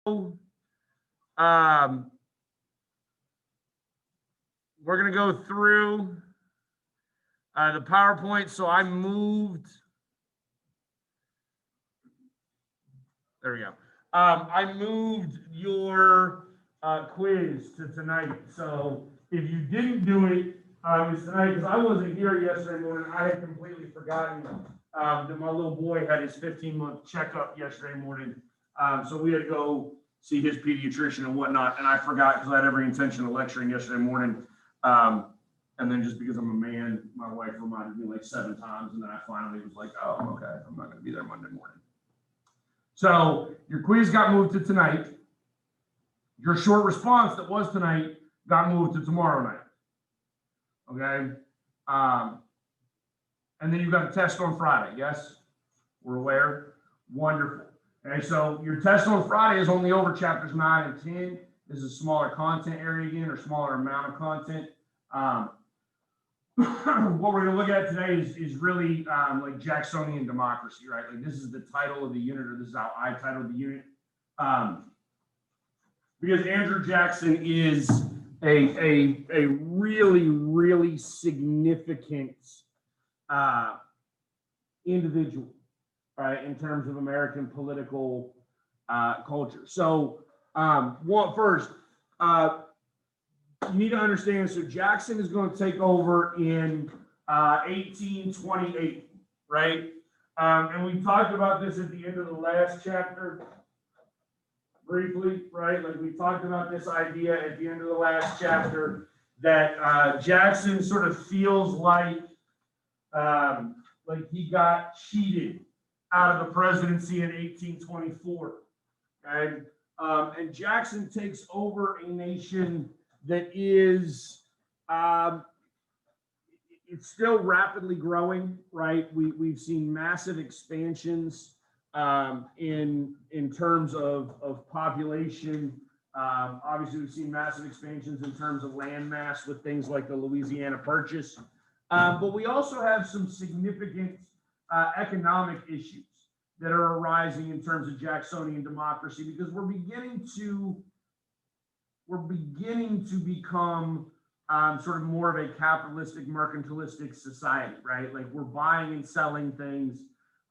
Um, we're going to go through the PowerPoint. So I moved. There we go. I moved your quiz to tonight. So if you didn't do it, it was tonight because I wasn't here yesterday morning. I had completely forgotten that my little boy had his 15-month checkup yesterday morning. So we had to go see his pediatrician and whatnot. And I forgot because I had every intention of lecturing yesterday morning. And then just because I'm a man, my wife reminded me like 7 times. And then I finally was like, oh, okay, I'm not going to be there Monday morning. So your quiz got moved to tonight. Your short response that was tonight got moved to tomorrow night. Okay. And then you've got a test on Friday. Yes, we're aware. Wonderful. Okay, so your test on Friday is only over chapters 9 and 10. This is a smaller content area again, or smaller amount of content. What we're going to look at today is really like Jacksonian democracy, right? Like this is the title of the unit, or this is how I titled the unit. Because Andrew Jackson is a really, really significant individual, right, in terms of American political culture. So, first, you need to understand, so Jackson is going to take over in 1828, right? And we talked about this at the end of the last chapter, briefly, right? Like we talked about this idea at the end of the last chapter that Jackson sort of feels like he got cheated out of the presidency in 1824, okay? And Jackson takes over a nation that is, it's still rapidly growing, right? We've seen massive expansions in terms of population. Obviously, we've seen massive expansions in terms of land mass with things like the Louisiana Purchase. But we also have some significant economic issues that are arising in terms of Jacksonian democracy because we're beginning to become sort of more of a capitalistic, mercantilistic society, right? Like we're buying and selling things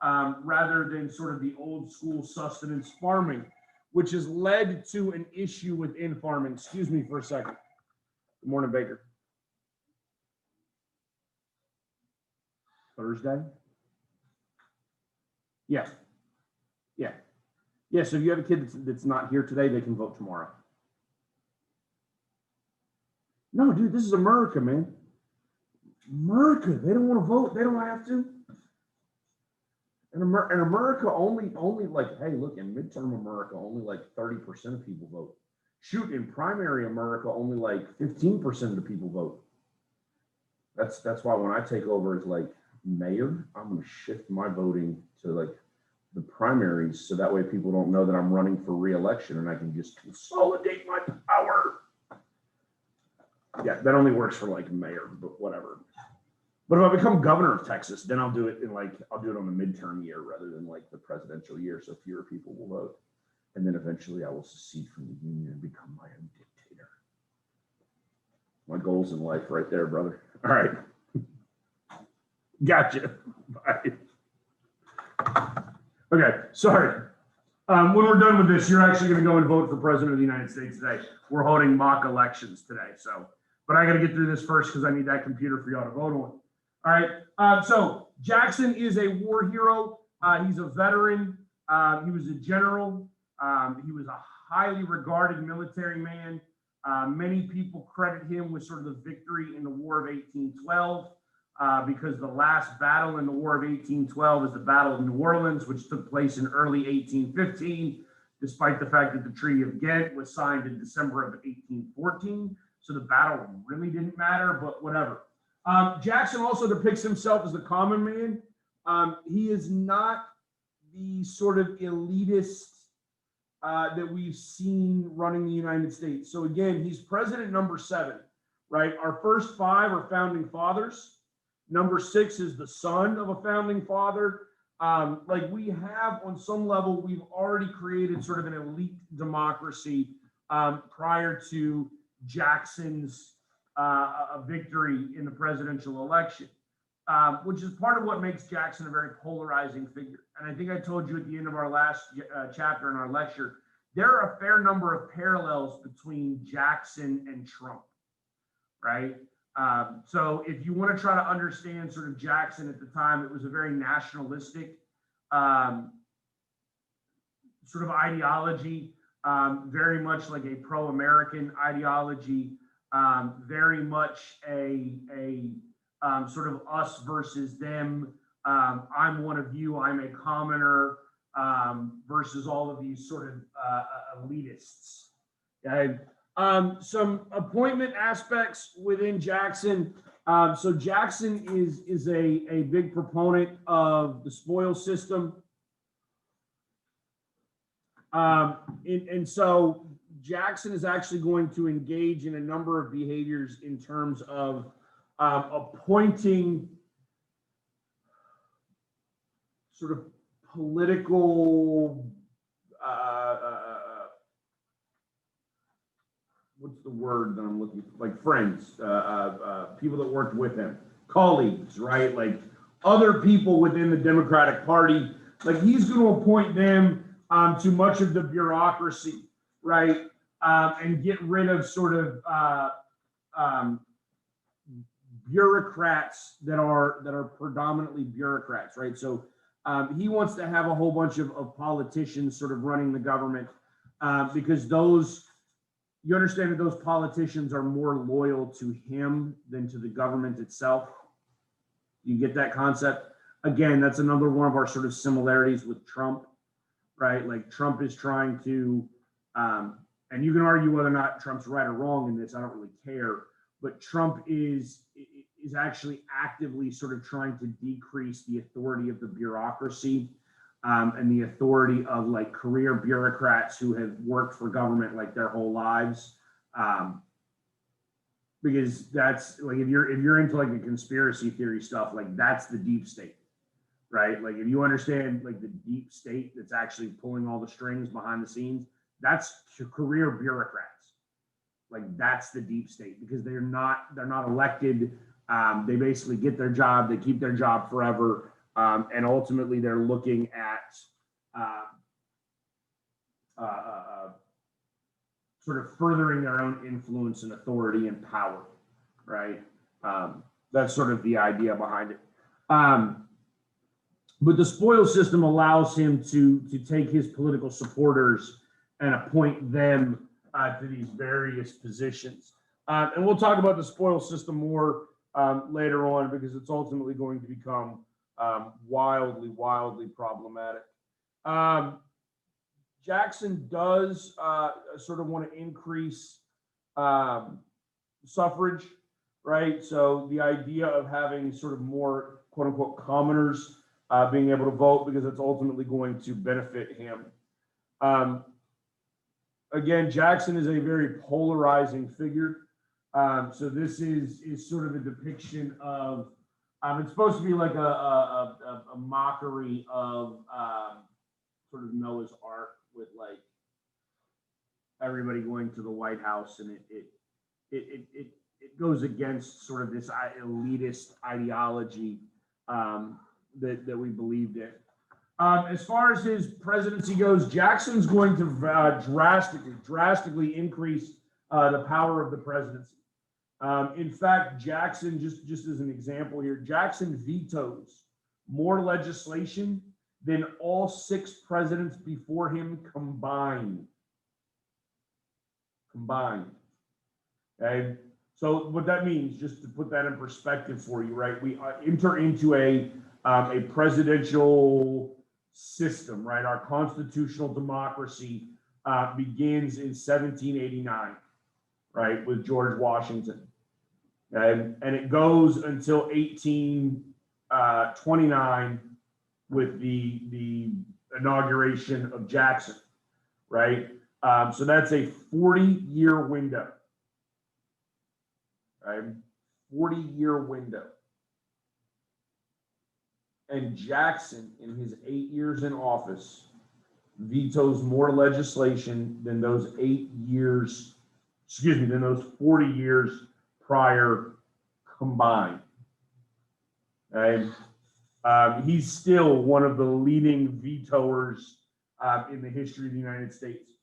rather than sort of the old school sustenance farming, which has led to an issue within farming. Excuse me for a second. Good morning, Baker. Thursday? Yes. Yeah. Yeah, so if you have a kid that's not here today, they can vote tomorrow. No, dude, this is America, man. America, they don't want to vote. They don't have to. In America, only like, hey, look, in midterm America, only like 30% of people vote. Shoot, in primary America, only like 15% of the people vote. That's why when I take over as like mayor, I'm going to shift my voting to like the primaries, so that way people don't know that I'm running for re-election and I can just consolidate my power. Yeah, that only works for like mayor, but whatever. But if I become governor of Texas, then I'll do it I'll do it on the midterm year rather than like the presidential year, so fewer people will vote. And then eventually I will secede from the union and become my own dictator. My goals in life right there, brother. All right. Gotcha. Bye. Okay, sorry. When we're done with this, you're actually going to go and vote for president of the United States today. We're holding mock elections today, but I got to get through this first because I need that computer for y'all to vote on. All right. So Jackson is a war hero. He's a veteran. He was a general. He was a highly regarded military man. Many people credit him with sort of the victory in the War of 1812. Because the last battle in the War of 1812 is the Battle of New Orleans, which took place in early 1815, despite the fact that the Treaty of Ghent was signed in December of 1814. So the battle really didn't matter, but whatever. Jackson also depicts himself as the common man. He is not the sort of elitist that we've seen running the United States. So again, he's president number 7, right? Our first 5 are founding fathers. Number 6 is the son of a founding father. like we have on some level, we've already created sort of an elite democracy prior to Jackson's victory in the presidential election, which is part of what makes Jackson a very polarizing figure. And I think I told you at the end of our last chapter in our lecture, there are a fair number of parallels between Jackson and Trump, right? So if you want to try to understand sort of Jackson at the time, it was a very nationalistic sort of ideology, very much like a pro-American ideology, very much a sort of us versus them. I'm one of you, I'm a commoner, versus all of these sort of elitists. Okay. Some appointment aspects within Jackson. So Jackson is a big proponent of the spoil system. And so Jackson is actually going to engage in a number of behaviors in terms of appointing sort of political, what's the word that I'm looking for? Like friends, people that worked with him, colleagues, right? Like other people within the Democratic Party. Like he's going to appoint them to much of the bureaucracy, right? And get rid of sort of bureaucrats that are predominantly bureaucrats, right? So he wants to have a whole bunch of politicians sort of running the government because you understand that those politicians are more loyal to him than to the government itself. You get that concept? Again, that's another one of our sort of similarities with Trump, right? Like Trump is trying to, and you can argue whether or not Trump's right or wrong in this, I don't really care, but Trump is actually actively sort of trying to decrease the authority of the bureaucracy and the authority of like career bureaucrats who have worked for government like their whole lives. Because that's like, if you're into like the conspiracy theory stuff, like that's the deep state, right? Like if you understand like the deep state that's actually pulling all the strings behind the scenes, that's career bureaucrats. Like that's the deep state because they're not elected. They basically get their job, they keep their job forever. And ultimately they're looking at sort of furthering their own influence and authority and power, right? That's sort of the idea behind it. But the spoil system allows him to take his political supporters and appoint them to these various positions. And we'll talk about the spoil system more later on because it's ultimately going to become wildly problematic. Jackson does sort of want to increase suffrage, right? So the idea of having sort of more quote unquote commoners being able to vote because it's ultimately going to benefit him. Again, Jackson is a very polarizing figure. So this is sort of a depiction of, it's supposed to be like a mockery of sort of Noah's Ark with like everybody going to the White House, and it goes against sort of this elitist ideology that we believed in. As far as his presidency goes, Jackson's going to drastically increase the power of the presidency. In fact, Jackson, just as an example here, Jackson vetoes more legislation than all 6 presidents before him combined. Okay, so what that means, just to put that in perspective for you, right? We enter into a presidential system, right? Our constitutional democracy begins in 1789, right, with George Washington. And it goes until 1829 with the inauguration of Jackson, right? So that's a 40-year window, right? 40-year window. And Jackson, in his 8 years in office, vetoes more legislation than those 40 years prior combined. And he's still one of the leading vetoers in the history of the United States.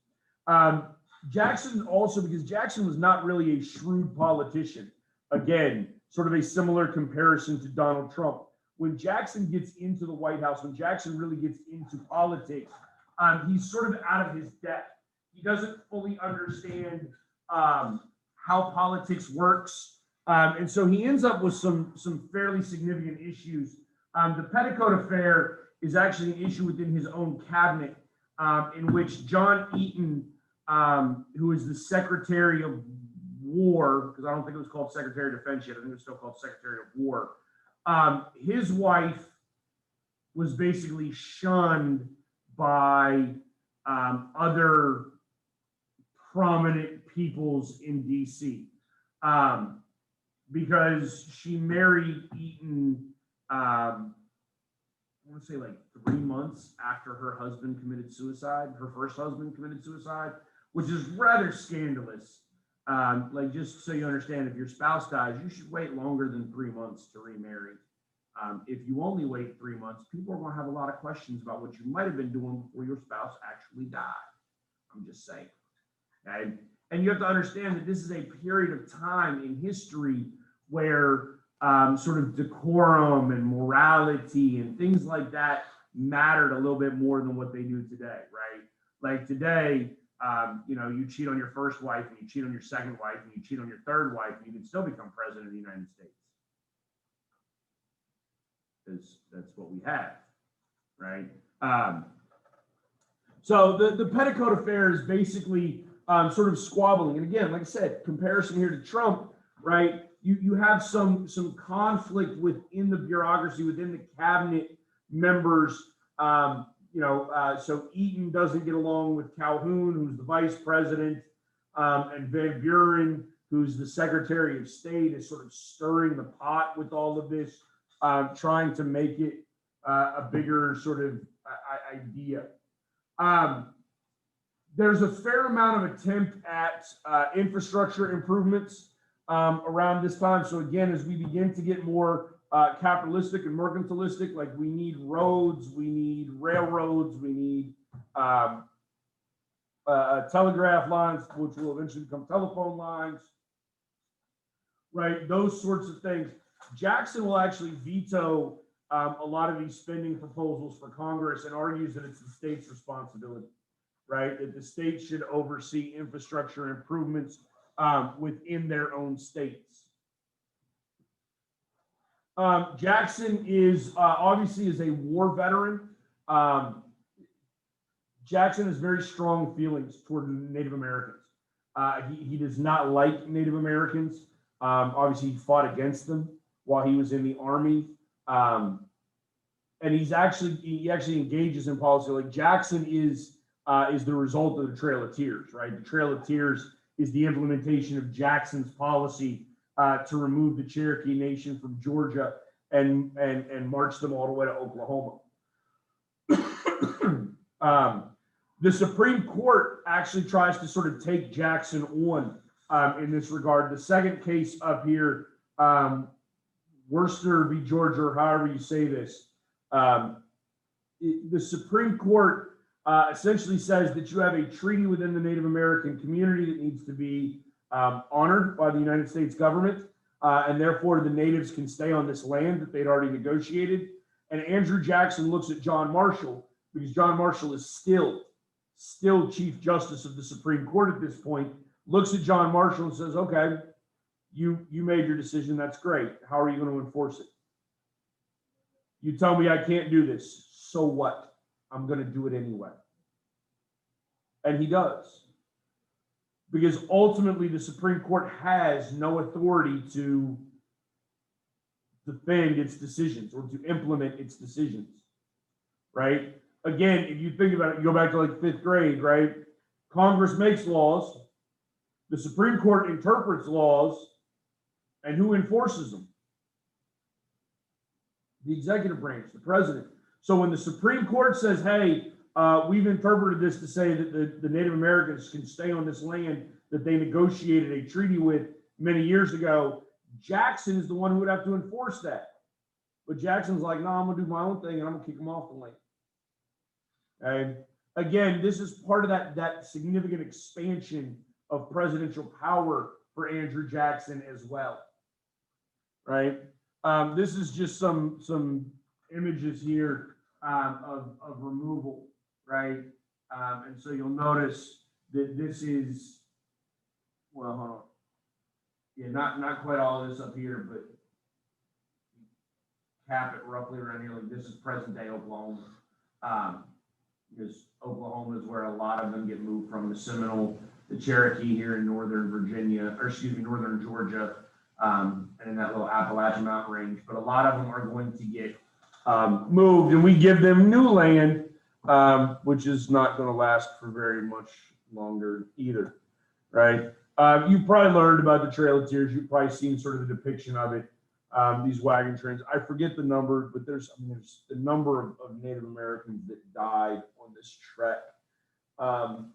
Jackson also, because Jackson was not really a shrewd politician. Again, sort of a similar comparison to Donald Trump. When Jackson gets into the White House, when Jackson really gets into politics, he's sort of out of his depth. He doesn't fully understand how politics works. And so he ends up with some fairly significant issues. The Petticoat affair is actually an issue within his own cabinet, in which John Eaton, who is the Secretary of War, because I don't think it was called Secretary of Defense yet, I think it was still called Secretary of War. His wife was basically shunned by other prominent peoples in DC because she married Eaton, I want to say like 3 months after her husband committed suicide, her first husband committed suicide, which is rather scandalous. Like, just so you understand, if your spouse dies, you should wait longer than 3 months to remarry. If you only wait 3 months, people are going to have a lot of questions about what you might have been doing before your spouse actually died. I'm just saying. Okay? And you have to understand that this is a period of time in history where sort of decorum and morality and things like that mattered a little bit more than what they do today, right? Like today, you cheat on your first wife and you cheat on your second wife and you cheat on your third wife and you can still become president of the United States. Because that's what we have, right? So the Petticoat affair is basically sort of squabbling. And again, like I said, comparison here to Trump, right? You have some conflict within the bureaucracy, within the cabinet members. So Eaton doesn't get along with Calhoun, who's the vice president, and Van Buren, who's the Secretary of State, is sort of stirring the pot with all of this, trying to make it a bigger sort of idea. There's a fair amount of attempt at infrastructure improvements around this time. So again, as we begin to get more capitalistic and mercantilistic, like we need roads, we need railroads, we need telegraph lines, which will eventually become telephone lines, right? Those sorts of things. Jackson will actually veto a lot of these spending proposals for Congress and argues that it's the state's responsibility, right? That the state should oversee infrastructure improvements within their own states. Jackson is obviously is a war veteran. Jackson has very strong feelings toward Native Americans. He does not like Native Americans. Obviously, he fought against them while he was in the Army. And he actually engages in policy. Like Jackson is the result of the Trail of Tears, right? The Trail of Tears is the implementation of Jackson's policy to remove the Cherokee Nation from Georgia and march them all the way to Oklahoma. The Supreme Court actually tries to sort of take Jackson on in this regard. The second case up here, Worcester v. Georgia, or however you say this, the Supreme Court essentially says that you have a treaty within the Native American community that needs to be honored by the United States government, and therefore the natives can stay on this land that they'd already negotiated. And Andrew Jackson looks at John Marshall, because John Marshall is still Chief Justice of the Supreme Court at this point, looks at John Marshall and says, okay, you made your decision, that's great. How are you going to enforce it? You tell me I can't do this, so what? I'm going to do it anyway. And he does. Because ultimately the Supreme Court has no authority to defend its decisions or to implement its decisions, right? Again, if you think about it, you go back to like 5th grade, right? Congress makes laws, the Supreme Court interprets laws, and who enforces them? the executive branch, the president. So when the Supreme Court says, hey, we've interpreted this to say that the Native Americans can stay on this land that they negotiated a treaty with many years ago, Jackson is the one who would have to enforce that. But Jackson's like, no, I'm gonna do my own thing and I'm gonna kick them off the land. And again, this is part of that significant expansion of presidential power for Andrew Jackson as well, right? This is just some images here of removal, right? And so you'll notice that this is, well, hold on. Yeah, not quite all of this up here, but cap it roughly around here. Like this is present day Oklahoma. Because Oklahoma is where a lot of them get moved from, the Seminole, the Cherokee here in northern Virginia, or excuse me, northern Georgia, and in that little Appalachian Mountain range. But a lot of them are going to get moved, and we give them new land, which is not going to last for very much longer either, right? You probably learned about the Trail of Tears. You've probably seen sort of the depiction of it. These wagon trains. I forget the number, but there's the number of Native Americans that died on this trek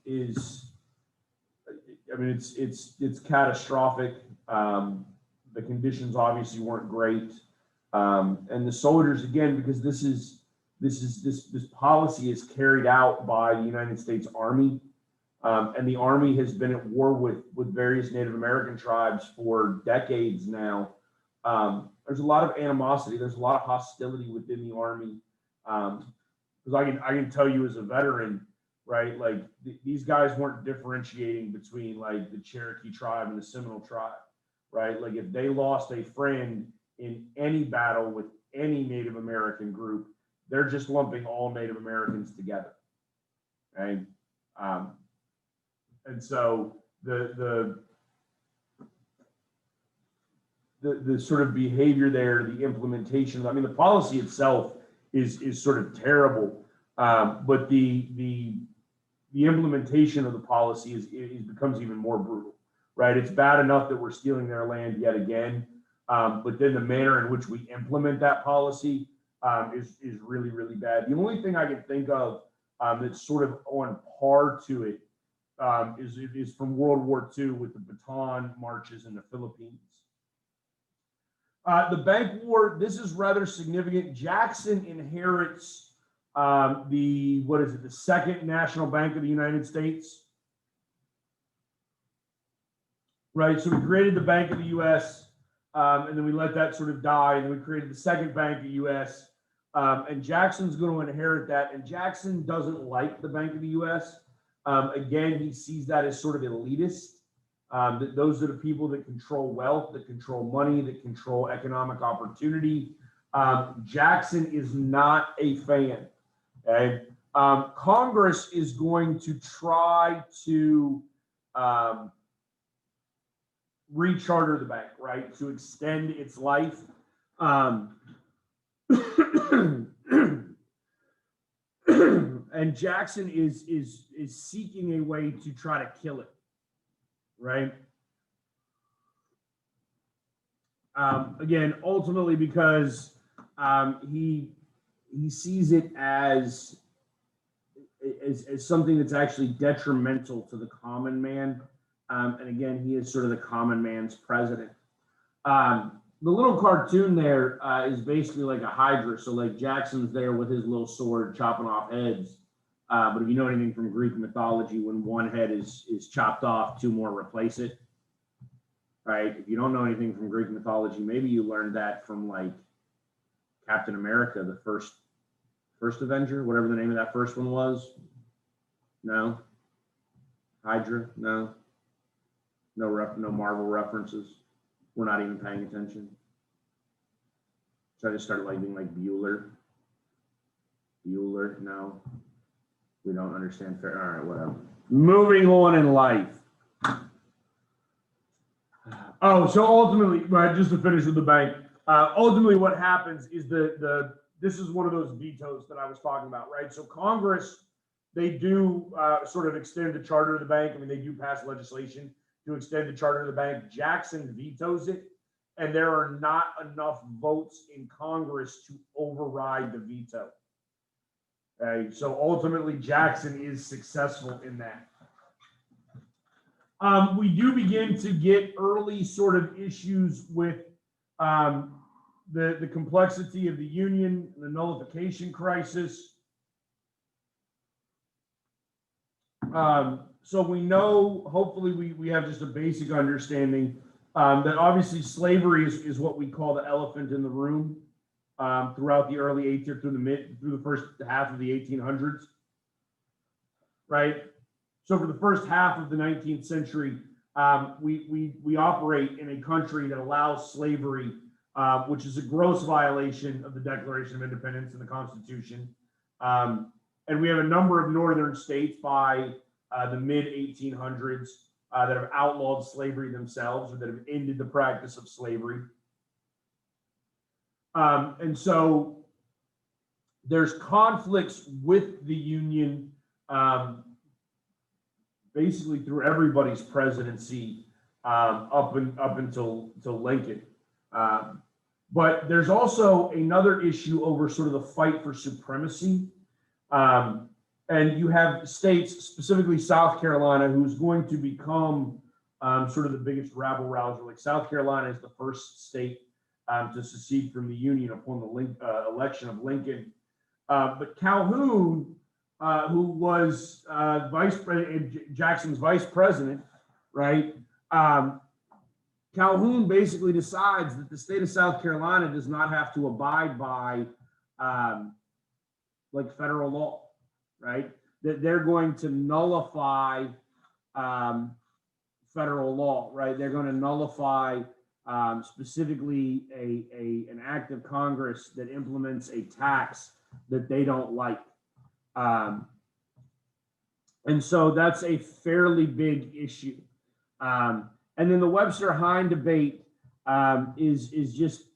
is, I mean, it's catastrophic. The conditions obviously weren't great, and the soldiers, again, because this policy is carried out by the United States Army, and the Army has been at war with various Native American tribes for decades now. There's a lot of animosity. There's a lot of hostility within the Army. Because I can tell you as a veteran, right? Like these guys weren't differentiating between like the Cherokee tribe and the Seminole tribe, right? Like if they lost a friend in any battle with any Native American group, they're just lumping all Native Americans together, okay? And so the sort of behavior there, the implementation, I mean, the policy itself is sort of terrible, but the implementation of the policy becomes even more brutal, right? It's bad enough that we're stealing their land yet again, but then the manner in which we implement that policy is really, really bad. The only thing I can think of that's sort of on par to it is from World War II with the Bataan marches in the Philippines. The Bank War, this is rather significant. Jackson inherits the Second National Bank of the United States. Right, so we created the Bank of the U.S., and then we let that sort of die, and then we created the Second Bank of the U.S., and Jackson's going to inherit that, and Jackson doesn't like the Bank of the U.S. Again, he sees that as sort of elitist. That those are the people that control wealth, that control money, that control economic opportunity. Jackson is not a fan. Okay, Congress is going to try to recharter the bank, right, to extend its life. And Jackson is seeking a way to try to kill it. Right. Again, ultimately because he sees it as something that's actually detrimental to the common man. And again, he is sort of the common man's president. The little cartoon there is basically like a Hydra. So like Jackson's there with his little sword chopping off heads. But if you know anything from Greek mythology, when one head is chopped off, two more replace it, right? If you don't know anything from Greek mythology, maybe you learned that from like Captain America, the first Avenger, whatever the name of that first one was. No? Hydra? No? No Marvel references. We're not even paying attention. So I just started like being like Bueller. No. We don't understand fair. All right, whatever. Moving on in life. Oh, so ultimately, right, just to finish with the bank, ultimately what happens is this is one of those vetoes that I was talking about, right? So Congress, they do sort of extend the charter of the bank. I mean, they do pass legislation to extend the charter of the bank. Jackson vetoes it. and there are not enough votes in Congress to override the veto. So ultimately, Jackson is successful in that. We do begin to get early sort of issues with the complexity of the Union, the nullification crisis. So we know, hopefully we have just a basic understanding that obviously slavery is what we call the elephant in the room throughout the early 1800s through the first half of the 1800s, right? So for the first half of the 19th century, we operate in a country that allows slavery, which is a gross violation of the Declaration of Independence and the Constitution. And we have a number of northern states by the mid 1800s that have outlawed slavery themselves or that have ended the practice of slavery. And so there's conflicts with the Union basically through everybody's presidency up until Lincoln. But there's also another issue over sort of the fight for supremacy. And you have states, specifically South Carolina, who's going to become sort of the biggest rabble rouser. Like South Carolina is the first state to secede from the Union upon the election of Lincoln. But Calhoun, who was Jackson's vice president, right? Calhoun basically decides that the state of South Carolina does not have to abide by like federal law, right? That they're going to nullify federal law, right? They're going to nullify specifically an act of Congress that implements a tax that they don't like. And so that's a fairly big issue. And then the Webster-Hine debate is just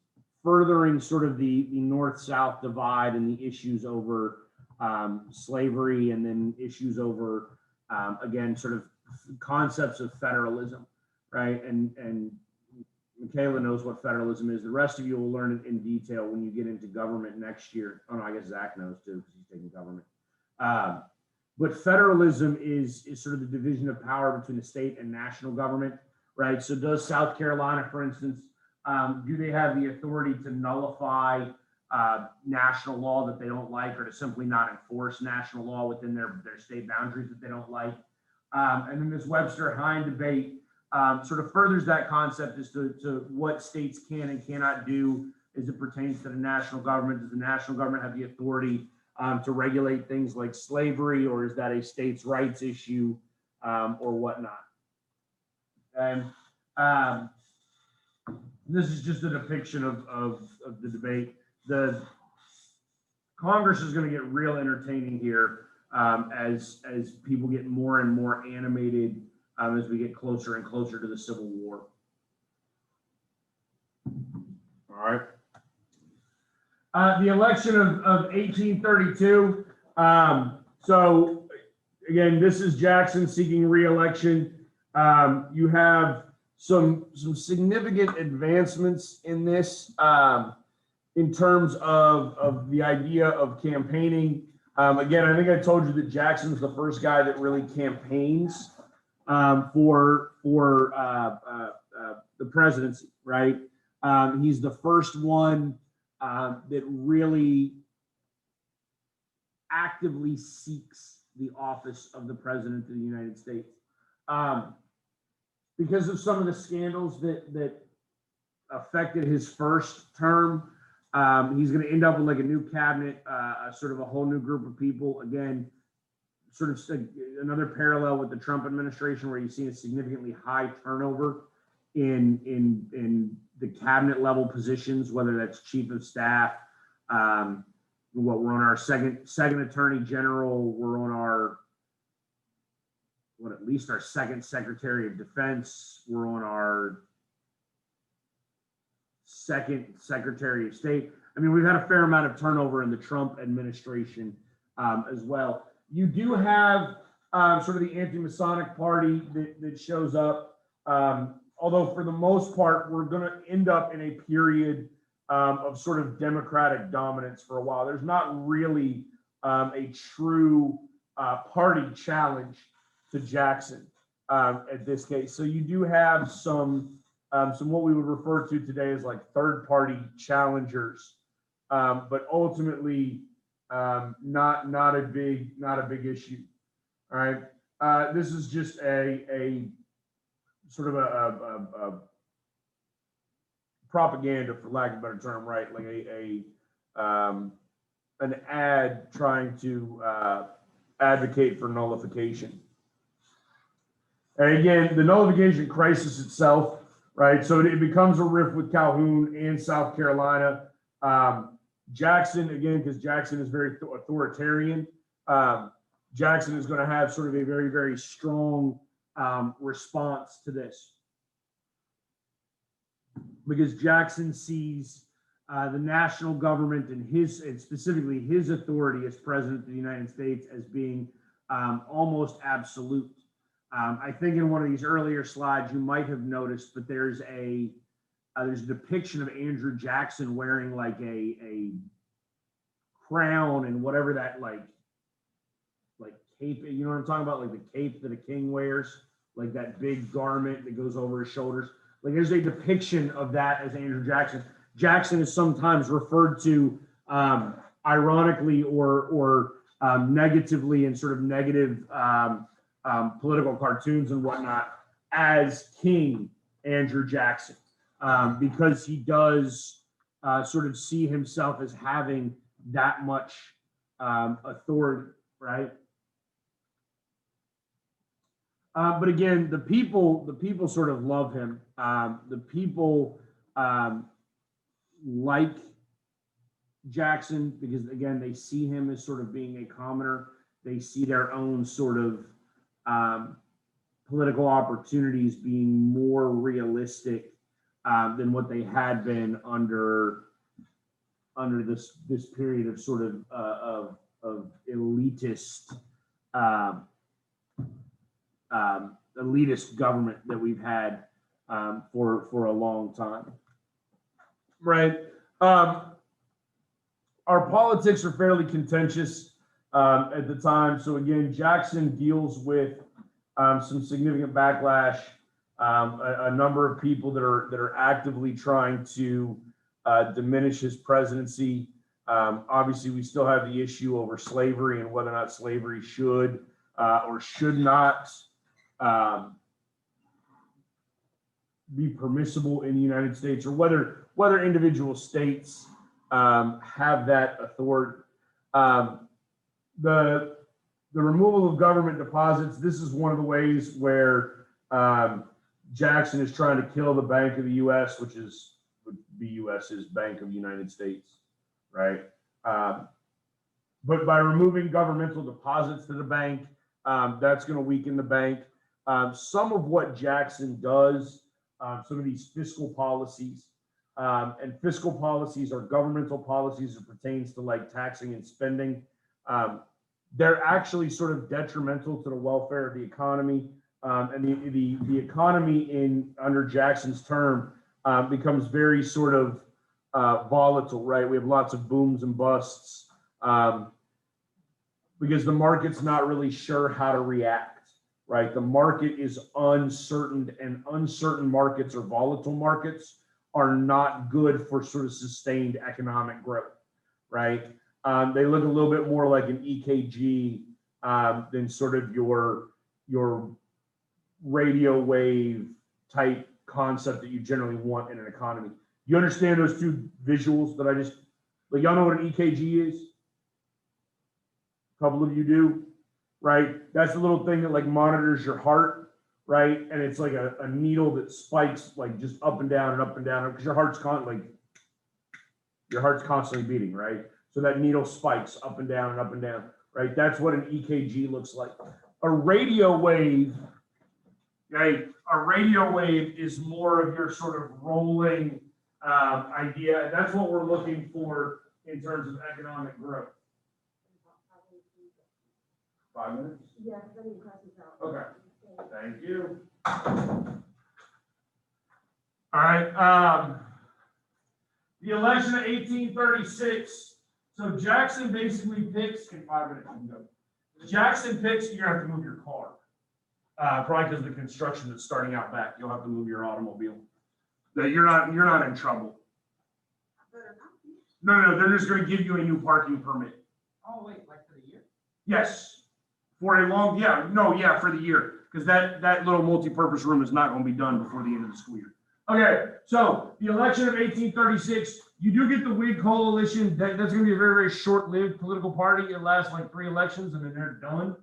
furthering sort of the North-South divide and the issues over slavery, and then issues over, again, sort of concepts of federalism, right? And Michaela knows what federalism is. The rest of you will learn it in detail when you get into government next year. Oh, no, I guess Zach knows too, because he's taking government. But federalism is sort of the division of power between the state and national government, right? So does South Carolina, for instance, do they have the authority to nullify national law that they don't like, or to simply not enforce national law within their state boundaries that they don't like? And then this Webster-Hine debate sort of furthers that concept as to what states can and cannot do as it pertains to the national government. Does the national government have the authority to regulate things like slavery, or is that a states' rights issue, or whatnot? And this is just a depiction of the debate. The Congress is going to get real entertaining here as people get more and more animated as we get closer and closer to the Civil War. All right. The election of 1832. So again, this is Jackson seeking re-election. You have some significant advancements in this in terms of the idea of campaigning. Again, I think I told you that Jackson's the first guy that really campaigns for the presidency, right? He's the first one that really actively seeks the office of the president of the United States. Because of some of the scandals that affected his first term, he's going to end up with like a new cabinet, sort of a whole new group of people. Again, sort of another parallel with the Trump administration, where you've seen a significantly high turnover in the cabinet level positions, whether that's chief of staff. We're on our second attorney general. We're on our at least our second secretary of defense. We're on our second secretary of state. I mean, we've had a fair amount of turnover in the Trump administration as well. You do have sort of the anti-Masonic party that shows up. although for the most part, we're going to end up in a period of sort of Democratic dominance for a while. There's not really a true party challenge to Jackson at this case. So you do have some what we would refer to today as like third party challengers, but ultimately not a big issue. All right, this is just a sort of a propaganda, for lack of a better term, right? Like an ad trying to advocate for nullification. And again, the nullification crisis itself, right? So it becomes a rift with Calhoun and South Carolina. Jackson, again, because Jackson is very authoritarian, Jackson is going to have sort of a very, very strong response to this. Because Jackson sees the national government and specifically his authority as president of the United States as being almost absolute. I think in one of these earlier slides you might have noticed, but there's a depiction of Andrew Jackson wearing like a crown and whatever that like cape, you know what I'm talking about, like the cape that a king wears, like that big garment that goes over his shoulders. Like there's a depiction of that as Andrew Jackson. Jackson is sometimes referred to ironically or negatively in sort of negative political cartoons and whatnot as King Andrew Jackson, because he does sort of see himself as having that much authority, right? But again, the people sort of love him. The people like Jackson because, again, they see him as sort of being a commoner. They see their own sort of political opportunities being more realistic than what they had been under this period of sort of elitist elitist government that we've had for a long time, right? Our politics are fairly contentious at the time. So again, Jackson deals with some significant backlash, a number of people that are actively trying to diminish his presidency. Obviously, we still have the issue over slavery and whether or not slavery should or should not be permissible in the United States, or whether individual states have that authority. The removal of government deposits. This is one of the ways where Jackson is trying to kill the Bank of the U.S., which would be U.S.'s Bank of the United States, right? But by removing governmental deposits to the bank, that's going to weaken the bank. Some of what Jackson does, some of these fiscal policies, and fiscal policies are governmental policies that pertains to like taxing and spending. They're actually sort of detrimental to the welfare of the economy. And the economy under Jackson's term becomes very sort of volatile, right? We have lots of booms and busts because the market's not really sure how to react. Right, the market is uncertain, and uncertain markets or volatile markets are not good for sort of sustained economic growth. Right, they look a little bit more like an EKG than sort of your radio wave type concept that you generally want in an economy. You understand those two visuals that I just, like, y'all know what an EKG is? A couple of you do. Right, that's the little thing that like monitors your heart, right? And it's like a needle that spikes like just up and down and up and down because your heart's constantly beating, right? So that needle spikes up and down and up and down, right? That's what an EKG looks like. A radio wave, right? A radio wave is more of your sort of rolling idea. That's what we're looking for in terms of economic growth. 5 minutes? Yeah, then you cross it out. Okay. Thank you. All right, the election of 1836. So Jackson basically picks, in 5 minutes, you can go. Jackson picks, you're gonna have to move your car. Probably because of the construction that's starting out back, you'll have to move your automobile. That you're not in trouble. No, they're just gonna give you a new parking permit. Oh, wait, like for the year? Yes, for a long, for the year, because that little multi-purpose room is not gonna be done before the end of the school year. Okay, so the election of 1836, you do get the Whig coalition. That's gonna be a very, very short-lived political party. It lasts like 3 elections and then they're done.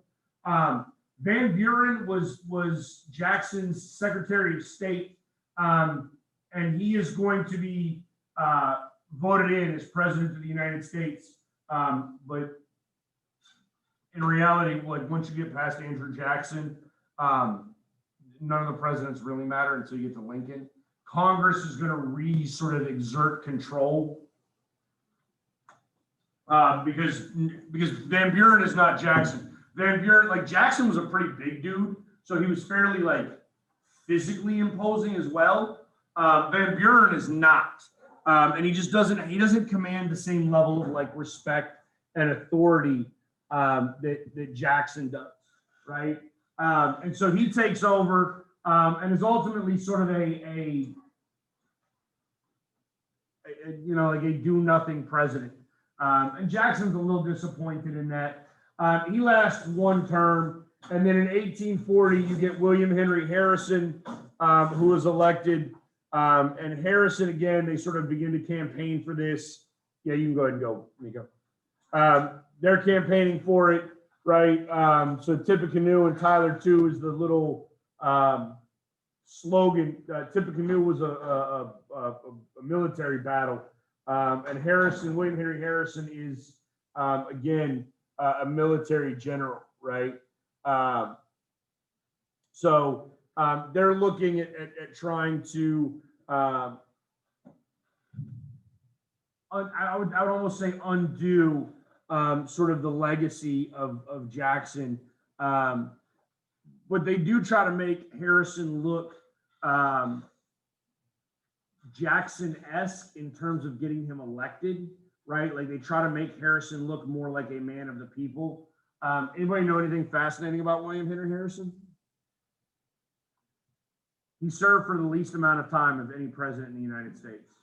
Van Buren was Jackson's Secretary of State, and he is going to be voted in as President of the United States. But in reality, like once you get past Andrew Jackson, none of the presidents really matter until you get to Lincoln. Congress is going to sort of exert control because Van Buren is not Jackson. Van Buren, like Jackson was a pretty big dude, so he was fairly like physically imposing as well. Van Buren is not, and he doesn't command the same level of like respect and authority that Jackson does, right? And so he takes over and is ultimately sort of a like a do-nothing president. And Jackson's a little disappointed in that. He lasts 1 term, and then in 1840, you get William Henry Harrison, who was elected. And Harrison, again, they sort of begin to campaign for this. Yeah, you can go ahead and go, Nico. They're campaigning for it, right? So Tippecanoe and Tyler too is the little slogan. Tippecanoe was a military battle, and William Henry Harrison is again a military general, right? So they're looking at trying to I would almost say undo sort of the legacy of Jackson. But they do try to make Harrison look Jackson-esque in terms of getting him elected, right? Like they try to make Harrison look more like a man of the people. Anybody know anything fascinating about William Henry Harrison? He served for the least amount of time of any president in the United States.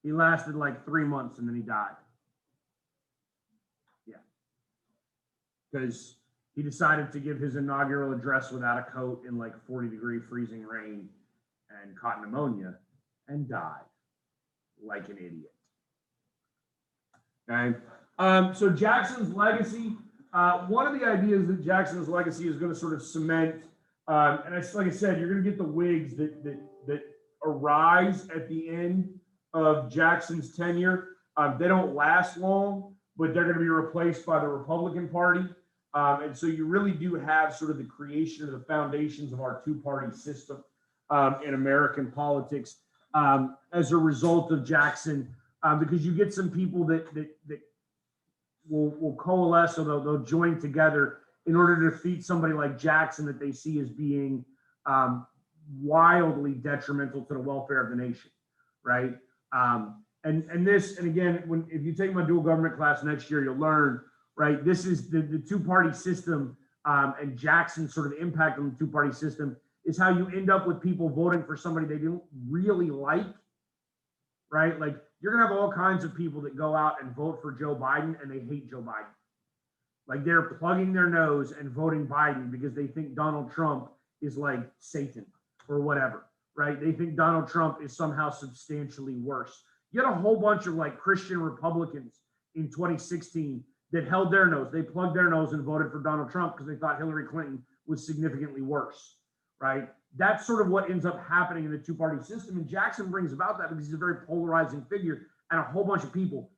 He lasted like 3 months and then he died. Yeah. Because he decided to give his inaugural address without a coat in like 40-degree freezing rain and caught pneumonia and died like an idiot. Okay. So Jackson's legacy, one of the ideas that Jackson's legacy is going to sort of cement, and like I said, you're going to get the Whigs that arise at the end of Jackson's tenure. They don't last long, but they're going to be replaced by the Republican Party. And so you really do have sort of the creation of the foundations of our 2-party system in American politics as a result of Jackson, because you get some people that will coalesce or they'll join together in order to defeat somebody like Jackson that they see as being wildly detrimental to the welfare of the nation, right? And again, if you take my dual government class next year, you'll learn, right? This is the 2-party system, and Jackson's sort of impact on the 2-party system is how you end up with people voting for somebody they don't really like, right? Like you're gonna have all kinds of people that go out and vote for Joe Biden and they hate Joe Biden. Like they're plugging their nose and voting Biden because they think Donald Trump is like Satan or whatever, right? They think Donald Trump is somehow substantially worse. You had a whole bunch of like Christian Republicans in 2016 that held their nose. They plugged their nose and voted for Donald Trump because they thought Hillary Clinton was significantly worse, right? That's sort of what ends up happening in the 2-party system. And Jackson brings about that because he's a very polarizing figure. And a whole bunch of people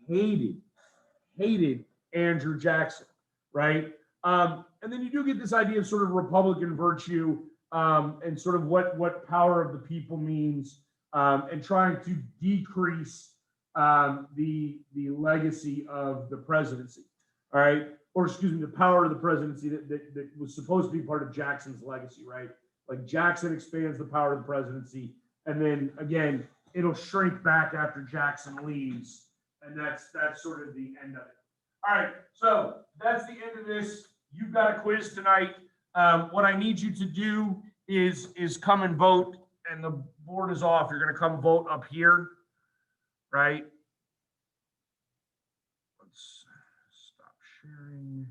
hated Andrew Jackson, right? And then you do get this idea of sort of Republican virtue and sort of what power of the people means, and trying to decrease the legacy of the presidency, all right? Or excuse me, the power of the presidency that was supposed to be part of Jackson's legacy, right? Like Jackson expands the power of the presidency. And then again, it'll shrink back after Jackson leaves. And that's sort of the end of it. All right, so that's the end of this. You've got a quiz tonight. What I need you to do is come and vote, and the board is off. You're gonna come vote up here, right? Let's stop sharing.